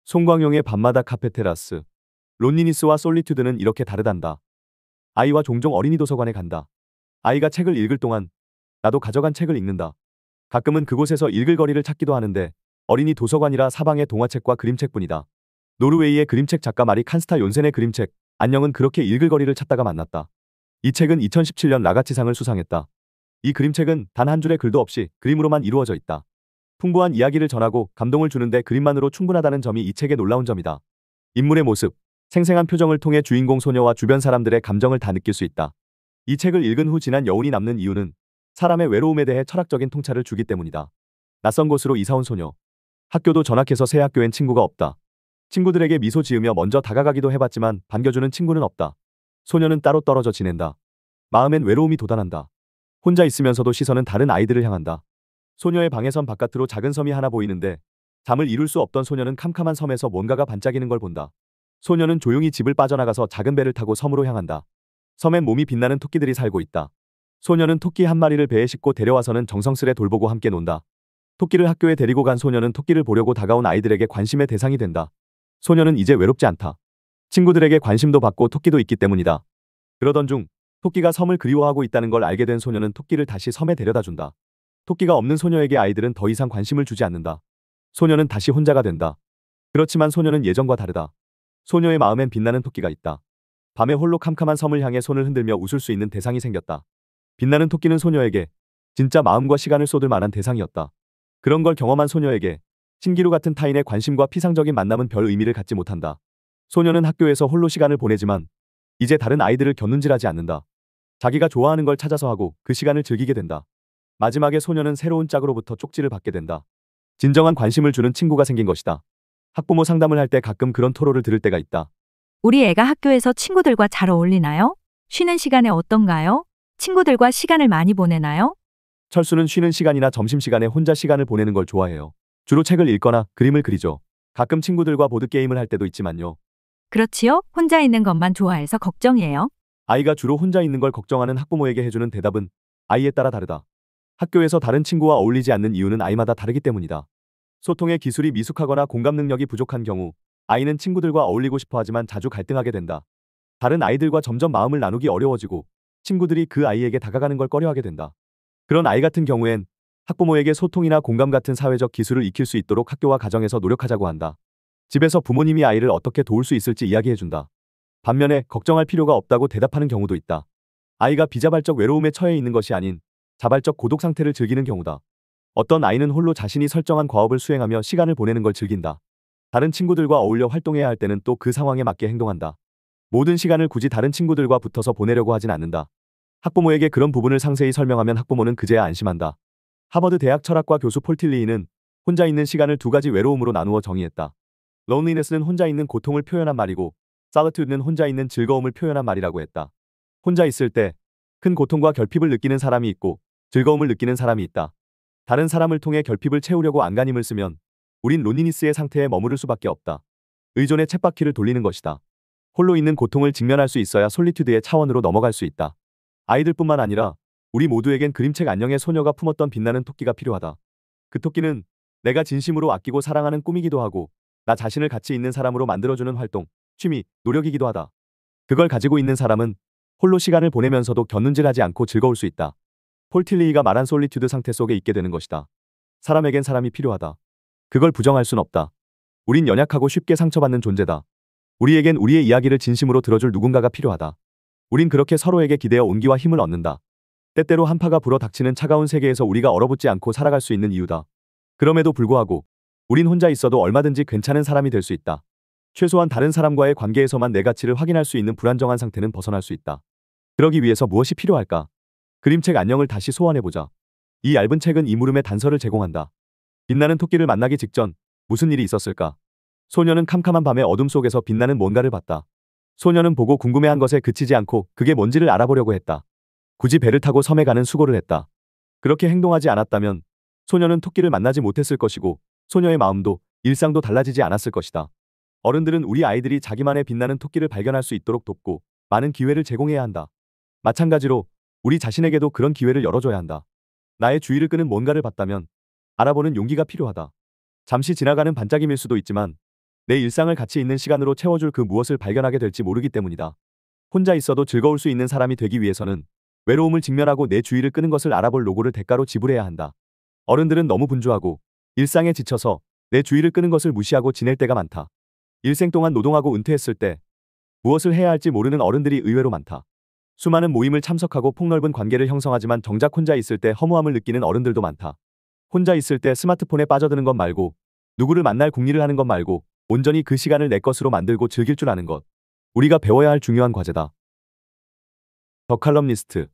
송광용의 밤마다 카페 테라스. 론리니스와 솔리튜드는 이렇게 다르단다. 아이와 종종 어린이 도서관에 간다. 아이가 책을 읽을 동안 나도 가져간 책을 읽는다. 가끔은 그곳에서 읽을 거리를 찾기도 하는데 어린이 도서관이라 사방에 동화책과 그림책뿐이다. 노르웨이의 그림책 작가 마리 칸스타 욘센의 그림책 안녕은 그렇게 읽을 거리를 찾다가 만났다. 이 책은 2017년 라가치상을 수상했다. 이 그림책은 단 한 줄의 글도 없이 그림으로만 이루어져 있다. 풍부한 이야기를 전하고 감동을 주는데 그림만으로 충분하다는 점이 이 책의 놀라운 점이다. 인물의 모습, 생생한 표정을 통해 주인공 소녀와 주변 사람들의 감정을 다 느낄 수 있다. 이 책을 읽은 후 진한 여운이 남는 이유는 사람의 외로움에 대해 철학적인 통찰을 주기 때문이다. 낯선 곳으로 이사온 소녀. 학교도 전학해서 새 학교엔 친구가 없다. 친구들에게 미소 지으며 먼저 다가가기도 해봤지만 반겨주는 친구는 없다. 소녀는 따로 떨어져 지낸다. 마음엔 외로움이 돋아난다. 혼자 있으면서도 시선은 다른 아이들을 향한다. 소녀의 방에선 바깥으로 작은 섬이 하나 보이는데 잠을 이룰 수 없던 소녀는 캄캄한 섬에서 뭔가가 반짝이는 걸 본다. 소녀는 조용히 집을 빠져나가서 작은 배를 타고 섬으로 향한다. 섬엔 몸이 빛나는 토끼들이 살고 있다. 소녀는 토끼 한 마리를 배에 싣고 데려와서는 정성스레 돌보고 함께 논다. 토끼를 학교에 데리고 간 소녀는 토끼를 보려고 다가온 아이들에게 관심의 대상이 된다. 소녀는 이제 외롭지 않다. 친구들에게 관심도 받고 토끼도 있기 때문이다. 그러던 중 토끼가 섬을 그리워하고 있다는 걸 알게 된 소녀는 토끼를 다시 섬에 데려다 준다. 토끼가 없는 소녀에게 아이들은 더 이상 관심을 주지 않는다. 소녀는 다시 혼자가 된다. 그렇지만 소녀는 예전과 다르다. 소녀의 마음엔 빛나는 토끼가 있다. 밤에 홀로 캄캄한 섬을 향해 손을 흔들며 웃을 수 있는 대상이 생겼다. 빛나는 토끼는 소녀에게 진짜 마음과 시간을 쏟을 만한 대상이었다. 그런 걸 경험한 소녀에게 신기루 같은 타인의 관심과 피상적인 만남은 별 의미를 갖지 못한다. 소녀는 학교에서 홀로 시간을 보내지만 이제 다른 아이들을 곁눈질하지 않는다. 자기가 좋아하는 걸 찾아서 하고 그 시간을 즐기게 된다. 마지막에 소녀는 새로운 짝으로부터 쪽지를 받게 된다. 진정한 관심을 주는 친구가 생긴 것이다. 학부모 상담을 할 때 가끔 그런 토로를 들을 때가 있다. 우리 애가 학교에서 친구들과 잘 어울리나요? 쉬는 시간에 어떤가요? 친구들과 시간을 많이 보내나요? 철수는 쉬는 시간이나 점심시간에 혼자 시간을 보내는 걸 좋아해요. 주로 책을 읽거나 그림을 그리죠. 가끔 친구들과 보드게임을 할 때도 있지만요. 그렇지요? 혼자 있는 것만 좋아해서 걱정이에요. 아이가 주로 혼자 있는 걸 걱정하는 학부모에게 해주는 대답은 아이에 따라 다르다. 학교에서 다른 친구와 어울리지 않는 이유는 아이마다 다르기 때문이다. 소통의 기술이 미숙하거나 공감 능력이 부족한 경우 아이는 친구들과 어울리고 싶어 하지만 자주 갈등하게 된다. 다른 아이들과 점점 마음을 나누기 어려워지고 친구들이 그 아이에게 다가가는 걸 꺼려하게 된다. 그런 아이 같은 경우엔 학부모에게 소통이나 공감 같은 사회적 기술을 익힐 수 있도록 학교와 가정에서 노력하자고 한다. 집에서 부모님이 아이를 어떻게 도울 수 있을지 이야기해준다. 반면에 걱정할 필요가 없다고 대답하는 경우도 있다. 아이가 비자발적 외로움에 처해 있는 것이 아닌 자발적 고독 상태를 즐기는 경우다. 어떤 아이는 홀로 자신이 설정한 과업을 수행하며 시간을 보내는 걸 즐긴다. 다른 친구들과 어울려 활동해야 할 때는 또 그 상황에 맞게 행동한다. 모든 시간을 굳이 다른 친구들과 붙어서 보내려고 하진 않는다. 학부모에게 그런 부분을 상세히 설명하면 학부모는 그제야 안심한다. 하버드 대학 철학과 교수 폴 틸리히는 혼자 있는 시간을 두 가지 외로움으로 나누어 정의했다. loneliness는 혼자 있는 고통을 표현한 말이고 solitude는 혼자 있는 즐거움을 표현한 말이라고 했다. 혼자 있을 때 큰 고통과 결핍을 느끼는 사람이 있고 즐거움을 느끼는 사람이 있다. 다른 사람을 통해 결핍을 채우려고 안간힘을 쓰면 우린 론리니스의 상태에 머무를 수밖에 없다. 의존의 쳇바퀴를 돌리는 것이다. 홀로 있는 고통을 직면할 수 있어야 솔리튜드의 차원으로 넘어갈 수 있다. 아이들뿐만 아니라 우리 모두에겐 그림책 안녕의 소녀가 품었던 빛나는 토끼가 필요하다. 그 토끼는 내가 진심으로 아끼고 사랑하는 꿈이기도 하고 나 자신을 가치 있는 사람으로 만들어주는 활동, 취미, 노력이기도 하다. 그걸 가지고 있는 사람은 홀로 시간을 보내면서도 곁눈질하지 않고 즐거울 수 있다. 폴 틸리히가 말한 솔리튜드 상태 속에 있게 되는 것이다. 사람에겐 사람이 필요하다. 그걸 부정할 순 없다. 우린 연약하고 쉽게 상처받는 존재다. 우리에겐 우리의 이야기를 진심으로 들어줄 누군가가 필요하다. 우린 그렇게 서로에게 기대어 온기와 힘을 얻는다. 때때로 한파가 불어 닥치는 차가운 세계에서 우리가 얼어붙지 않고 살아갈 수 있는 이유다. 그럼에도 불구하고 우린 혼자 있어도 얼마든지 괜찮은 사람이 될 수 있다. 최소한 다른 사람과의 관계에서만 내 가치를 확인할 수 있는 불안정한 상태는 벗어날 수 있다. 그러기 위해서 무엇이 필요할까? 그림책 안녕을 다시 소환해보자. 이 얇은 책은 이 물음의 단서를 제공한다. 빛나는 토끼를 만나기 직전 무슨 일이 있었을까? 소녀는 캄캄한 밤의 어둠 속에서 빛나는 뭔가를 봤다. 소녀는 보고 궁금해한 것에 그치지 않고 그게 뭔지를 알아보려고 했다. 굳이 배를 타고 섬에 가는 수고를 했다. 그렇게 행동하지 않았다면 소녀는 토끼를 만나지 못했을 것이고 소녀의 마음도 일상도 달라지지 않았을 것이다. 어른들은 우리 아이들이 자기만의 빛나는 토끼를 발견할 수 있도록 돕고 많은 기회를 제공해야 한다. 마찬가지로 우리 자신에게도 그런 기회를 열어줘야 한다. 나의 주의를 끄는 뭔가를 봤다면 알아보는 용기가 필요하다. 잠시 지나가는 반짝임일 수도 있지만 내 일상을 가치 있는 시간으로 채워줄 그 무엇을 발견하게 될지 모르기 때문이다. 혼자 있어도 즐거울 수 있는 사람이 되기 위해서는 외로움을 직면하고 내 주의를 끄는 것을 알아볼 노고를 대가로 지불해야 한다. 어른들은 너무 분주하고 일상에 지쳐서 내 주의를 끄는 것을 무시하고 지낼 때가 많다. 일생 동안 노동하고 은퇴했을 때 무엇을 해야 할지 모르는 어른들이 의외로 많다. 수많은 모임을 참석하고 폭넓은 관계를 형성하지만 정작 혼자 있을 때 허무함을 느끼는 어른들도 많다. 혼자 있을 때 스마트폰에 빠져드는 것 말고 누구를 만날 궁리를 하는 것 말고 온전히 그 시간을 내 것으로 만들고 즐길 줄 아는 것. 우리가 배워야 할 중요한 과제다. 더 칼럼니스트